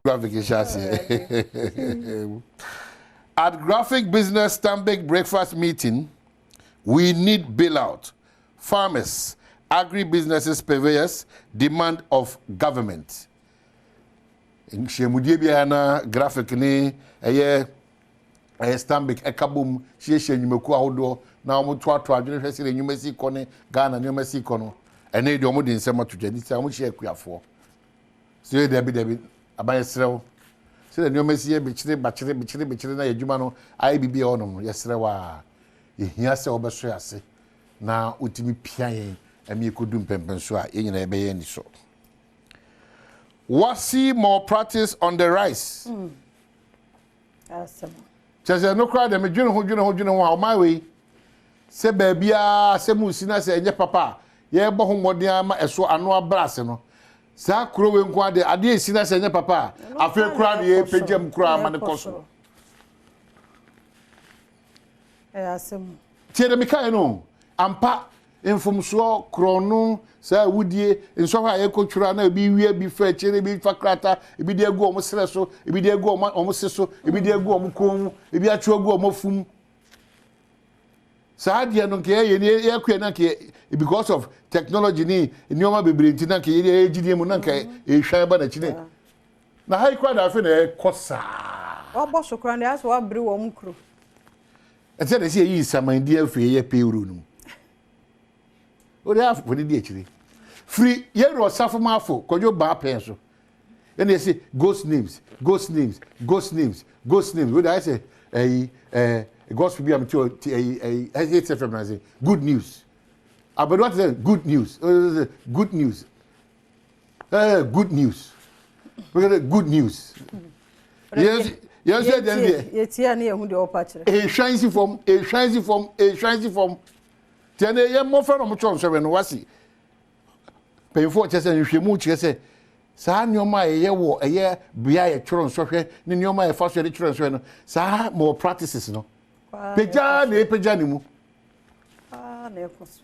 Graphic At Graphic Business Stanbic Breakfast Meeting, we need bailout. Farmers, agri-businesses, purveyors, demand of government. In Shemudibiana, graphic ni, a Stanbic, a kabum, she Nyumeku, now Mutua, University, New Mexico, Ghana, New Mexico, and they don't in summer to Jenny, I will share for. So Debbie, about Israel. So the New Messia, Bichri, na Jumano, IBB on yesterday. Here say Obasha now Utimi Piaye, and me could do Pempensua in a bay any sort. What see more practice on the rise? Just no cry, the Major who my way. Say, baby, say Musina, say, yeah, papa, yeah, Bohomodiama, and so annual brasseno. Sa kuro nkwa de ade sina senye papa afi kura de pejam kura ma ne koso asem tiere mika no ampa infomso krono sa wudie nso ha ye kotwura na bi wie bi fa chere bi fa krata bi de egu omo sere so bi de egu omo seso bi de egu omo kon bi atwo egu omo fum sa dia no ke ye ni ye kwe na ke because of technology ni nyoma bebre ntina ke ye ejidie mu na ke e hwan ba na chine na hai kwa da fe na e kosa obo sokran de aso abri wo mkro ete de se yi saman di afi ye peuru no o de afu ni di echire free ye ro safo mafo kojo ba pen so and they say ghost names what I say gospel be am to HFM na say good news but what is good news good news good news good news yes then there yetia na ehu de opachire a shiny form tene ye mo fa no mo chon so no wasi penfo chese nhwemu chese sa nyoma ye wo ye bia ye chron so hwe ne nyoma ye fa so de chron so no sa more practices no peja ni mu na ekoso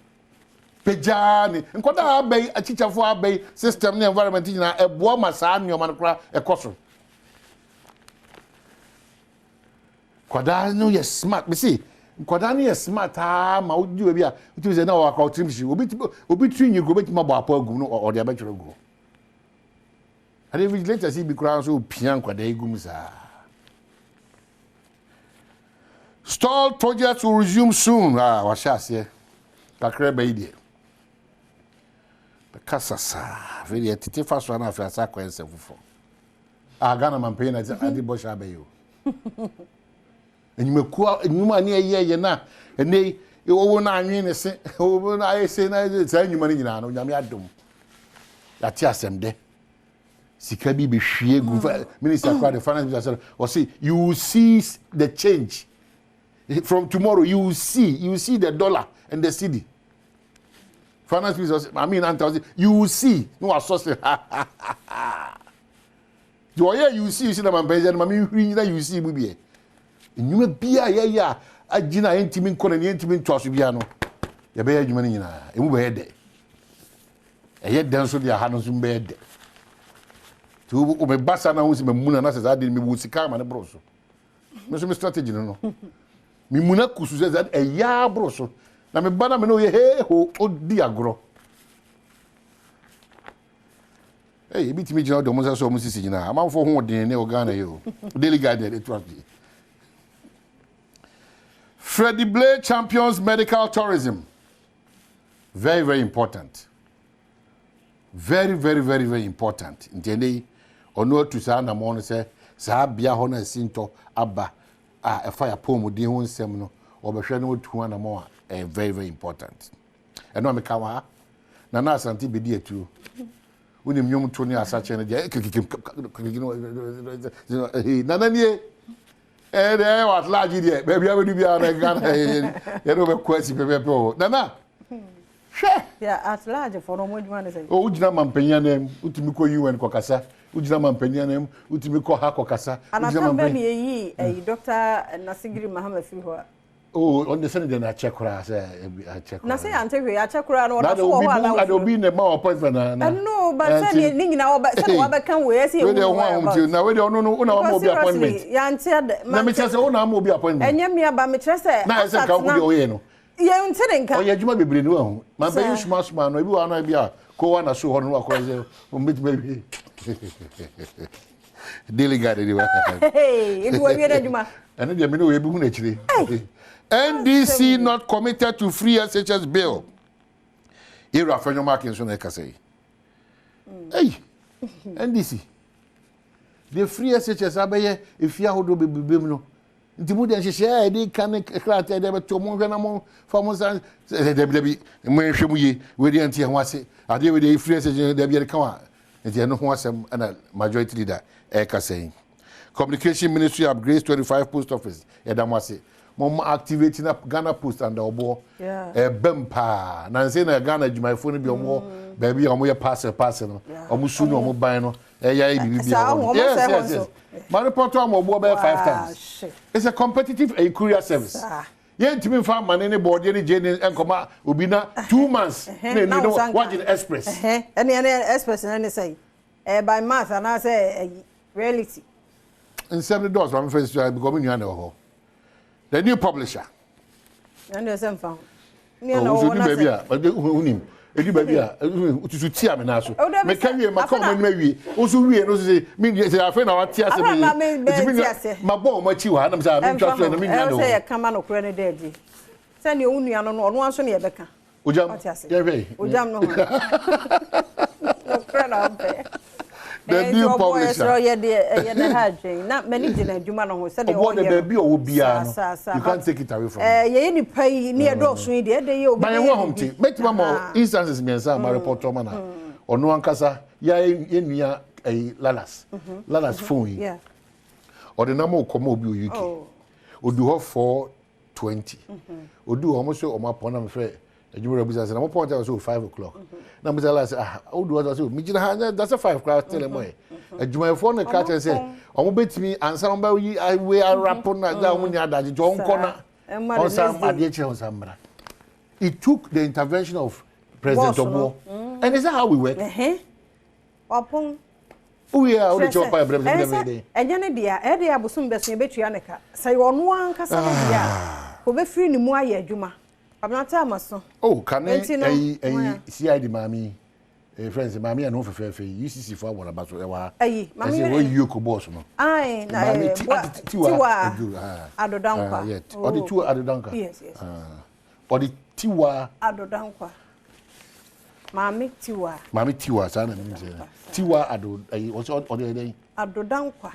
peja ni nkoda abai achichafo abai system ne environment nyina ebo ma sa nyoma no kra ekoso kwada no ye smart me see kwada no ye smart ma odi we bia uti se na wa ka otrimshi obi trin you go beti ma bo apa agum no o de abetwere go ade vigilators bi kra so pian kwada igum sa stalled projects will resume soon wa sha se kakra ba ide kasasa very tete faso na afia sa kwense fufo Ghana man na adi bo sha ba yo enyuma ni ye na ene owo na anwe ne se owo na ayese na za enyuma ni nyina no nyame adom yati asemde sika bi be hwie gu minister kwa the finance minister or say you will see the change from tomorrow. You will see the dollar and the cedi. Finance minister you will see no source you see the man president mami you see bubi enyuma bia ya agina entimi nkona ne entimi ntwaso bia no ye be adwuma ni nyina emu be de eye den so dia ha no so be de tu o me basa na hu si me muna na se za de me bu sika ma ne bro so me so me strategy no mi muna kusu se za eya bro so na me bana me no ye he ho odi agro ebiti mi jina do mo so mo sisi jina amanfo ho den ne o Ghana yo daily guide it was Freddie Blade champions medical tourism. Very, very important. Very, very, very, very important. Intende ono to sa na mo no se sa bia ho na sinto aba e fire pom di ho nsem no obehwe no tu na mo very, very important. Eno me ka wa na asante be di atu. Unim nyom to ni asache ne dia na nie eh what large there baby I will be on Ghana you know be kwesi pepe o nana she yeah at large for no modwan say o ujina mampanya nem utimi ko UN kokasa ujina mampanya nem utimi ko ha kokasa ujina mampanya yi doctor Nasigiri Muhammad fi ho Oh, on the Sunday na check kura say I check. Na say ante hwe ya check kura no na so wo ho na do be na ma appointment na. No, but say ni nyina wo ba say wo ba kan we say we dey wan na we dey no una wa mo be appointment. Ya ante na me say una mo be appointment. Enya me aba me kire say na say ka wo dey oye no. Ye ante den ka. Oye adwuma bebre no ahu. Ma be yu smart no ebi wa no ebi a ko wa na so ho no akọ say o meet baby. Daily guard anyway. Hey, it will be adwuma. And then me know we be hu na chire. NDC not committed to free SHS bill. Here are French markings on the say. Hey, NDC. The free SHS abaye if you hold be no. Nti mu de share dey kan krat dey be to mo hwe na mo fa mo san dey be mo hwe mu ye we dey anti ho ase ade we dey free SHS dey be kan wa. Nti no ho asem na majority leader e ka say. Communication Ministry upgrades 25 post office. Edam ase. Mom activating up Ghana Post and the obo. Yeah. Bempa. Na say na Ghana my phone bi omo baby omo ye pass no. Omo su no omo ban no. Ya bibi. Yes. My report am obo be 5 times. It's a competitive courier service. Yen timi fa man any board any jeni enkoma obi na 2 months. No watch the express. Any express na say by math and I say reality. In 7 doors I'm first because me no. The new publisher. And the same found. No, baby, but unim. Edi baby a ututu ti am na so. Me ka wie ma come me wie. Oso wie no say me say afa na wati ase me. Ma bo ma chi wa na me say me twa so na me nya no. Say kama no kure ne deadi. Say ne onua no no ono anso ne ye beka. Ojam. Ye we. Ojam no. No kure na be. The new publisher. Na many jina adwuma no ho say de o baby o bia no. You can't take it away from me. Ye ni pai ni edo so de ye obi. Ba ye ho homti. Metima mo instances me nsa ma report o ma na. Ono ankasa ya enua Lalas phone yi. Yeah. O de na mo komo obi o UK. Odu ho 420. Odu ho mo so o ma pon na me fe adwuma business na mo point so 5 o'clock. Na me say odu ho so me gina ha that's a 5 class tell mo e. Adwuma fo na ka say o mo betimi ansa no ba yi we rap na da mo nya adaje jo nko na. On some adieche on some. It took the intervention of President Obo. And is that how we work? Opon. We are only job by President. Enya ne dia, e dia bosum beso betua ne ka. Sai ono ankasa ne dia. Ko be free ni mu aye adwuma. Abnata amaso. Oh, can I CID mami? Friends, mami and no for UCC for one about so mami we you ko boss no. Ai na tiwa adodankwa. Yet. Or the two adodankwa. Yes. Or the tiwa adodankwa. Mami tiwa sana mean tiwa ado or the day adodankwa.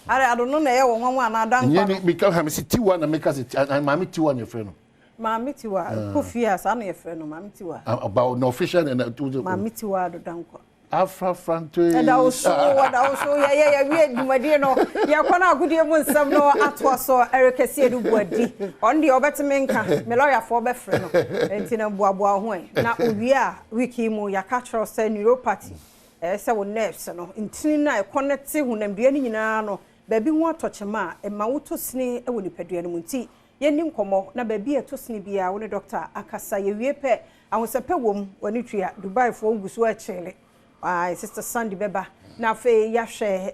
Are adono na ye wo nwa na adankwa. Nye me ka me si tiwa na make us mami tiwa ne friend no. Mami tiwa Kofi asa na ye friend no mami tiwa. About no official and mami tiwa adodankwa. Afra Franto. And also yeah we dumadi no ya kwana agudie mu nsam no ato so Eric Siedu buadi on the obetimenka me lawyer for be frɛ no enti na buabua ho na owie a wiki mu ya ka kyerɛ sɛ neuropathy sɛ wo nerves no ntini na connect hunambia ni nyinaa no baabi ho atɔkyema a ma wo to sini wɔ nipadua no mu nti yɛni nkɔmɔ na baabi a to sini bia wo ne doctor akasa ye wie pɛ ahosɛpɛ wom wani twa Dubai fo nguso a kyele Sister Sandy Beba na fe yahwe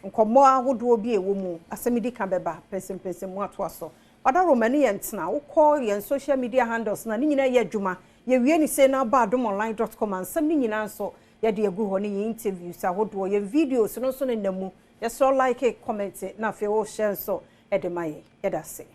nkomo ahodo bi ewo mu asemidi ka beba person mu ato so oda romani yentna wo call yen social media handles na ni nyina ye adwuma ye wie ni se na badomonline.com ansam ni nyina nso ye de egu ho ni interviews ahodo ye videos no so ne namu ye so like comment na fe wo share so edemaye ye da se